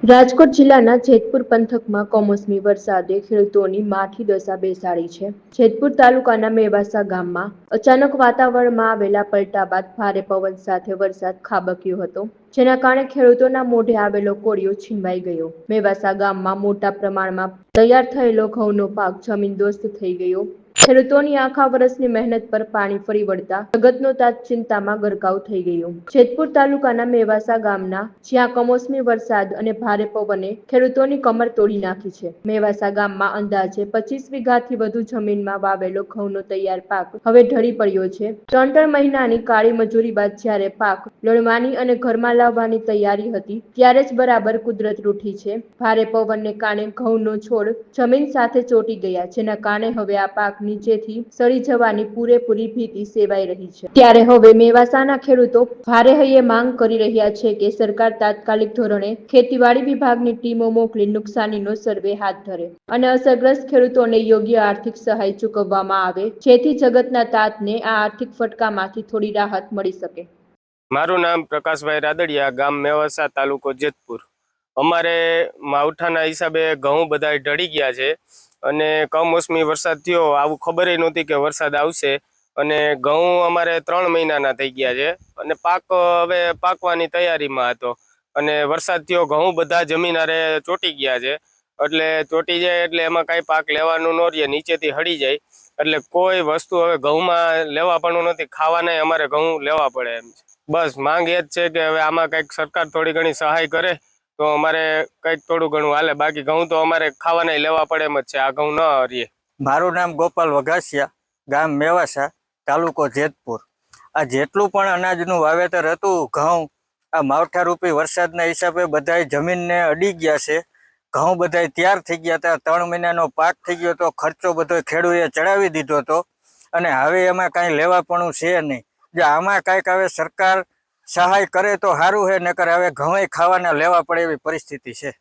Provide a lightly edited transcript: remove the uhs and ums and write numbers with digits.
રાજકોટ જિલ્લાના જેતપુર પંથકમાં કમોસમી વરસાદે ખેડૂતોની માઠી દશા બેસાડી છે। જેતપુર તાલુકાના મેવાસા ગામમાં અચાનક વાતાવરણમાં આવેલા પલટા બાદ ભારે પવન સાથે વરસાદ ખાબક્યો હતો, જેના કારણે ખેડૂતોના મોઢે આવેલો કોળિયો છીનવાઈ ગયો। મેવાસા ગામમાં મોટા પ્રમાણમાં તૈયાર થયેલો ઘઉંનો પાક જમીનદોસ્ત થઈ ગયો। ખેડૂતોની આખા વર્ષની મહેનત પર પાણી ફરી વળતા જગતનો તાત ચિંતામાં ગરકાવ થઈ ગયો। જેતપુર તાલુકાના મેવાસા ગામના જ્યાં કમોસમી વરસાદ અને ભારે પવને ખેડૂતોની કમર તોડી નાખી છે। મેવાસા ગામમાં અંદાજે 25 વીઘાથી વધુ જમીનમાં વાવેલો ઘઉંનો તૈયાર પાક હવે ઢળી પડ્યો છે। 3 મહિનાની કાળી મજૂરી બાદ જ્યારે પાક લણવાની અને ઘરમાં લાવવાની તૈયારી હતી ત્યારે જ બરાબર કુદરત રૂઠી છે। ભારે પવનને કારણે ઘઉંનો છોડ જમીન સાથે ચોંટી ગયા, જેના કારણે હવે આ પાક નીચેથી સડી જવાની પૂરેપૂરી ભીતિ સેવાઈ રહી છે। ત્યારે હવે મેવાસાના ખેડૂતો ભારે હૈયે માંગ કરી રહ્યા છે કે સરકાર તાત્કાલિક ધોરણે ખેતીવાડી વિભાગની ટીમો મોકલી નુકસાનીનો સર્વે હાથ ધરે અને અસરગ્રસ્ત ખેડૂતોને યોગ્ય આર્થિક સહાય ચૂકવવામાં આવે, જેથી જગતના તાતને આ આર્થિક ફટકામાંથી થોડી રાહત મળી શકે। મારું નામ પ્રકાશભાઈ રાદડિયા, ગામ મેવાસા, તાલુકો જેતપુર। અમારે માવઠાના હિસાબે ઘઉં બધા ઢળી ગયા છે અને કમોસમી વરસાદ થયો, આવું ખબર નહોતી કે વરસાદ આવશે અને ઘઉં અમારે 3 મહિનાના થઈ ગયા છે અને પાક હવે પાકવાની તૈયારીમાં હતો અને વરસાદ થયો, ઘઉં બધા જમીન હારે ચોંટી ગયા છે। એટલે ચોંટી જાય એટલે એમાં કાંઈ પાક લેવાનું ન રહે, નીચેથી હળી જાય, એટલે કોઈ વસ્તુ હવે ઘઉંમાં લેવા પણ નથી, ખાવાના અમારે ઘઉં લેવા પડે એમ છે। બસ માંગ એ જ છે કે હવે આમાં કંઈક સરકાર થોડી ઘણી સહાય કરે તો અમારે કંઈક થોડું ઘણું હાલે, બાકી ઘઉં તો અમારે ખાવાના લેવા પડે એમ જ છે, આ ઘઉં ન હરીએ। મારું નામ ગોપાલ વઘાસિયા, ગામ મેવાસા, તાલુકો જેતપુર। આ જેટલું પણ અનાજનું વાવેતર હતું ઘઉં, આ માવઠારૂપી વરસાદના હિસાબે બધાય જમીનને અડી ગયા છે। ઘઉં બધાય તૈયાર થઈ ગયા હતા, 3 મહિનાનો પાક થઈ ગયો હતો, ખર્ચો બધો ખેડૂએ ચડાવી દીધો હતો અને હવે એમાં કાંઈ લેવાપણું છે નહીં। જો આમાં કાંઈક હવે સરકાર સહાય કરે તો સારું છે, નકર હવે ઘઉં ખાવાના લેવા પડે એવી પરિસ્થિતિ છે।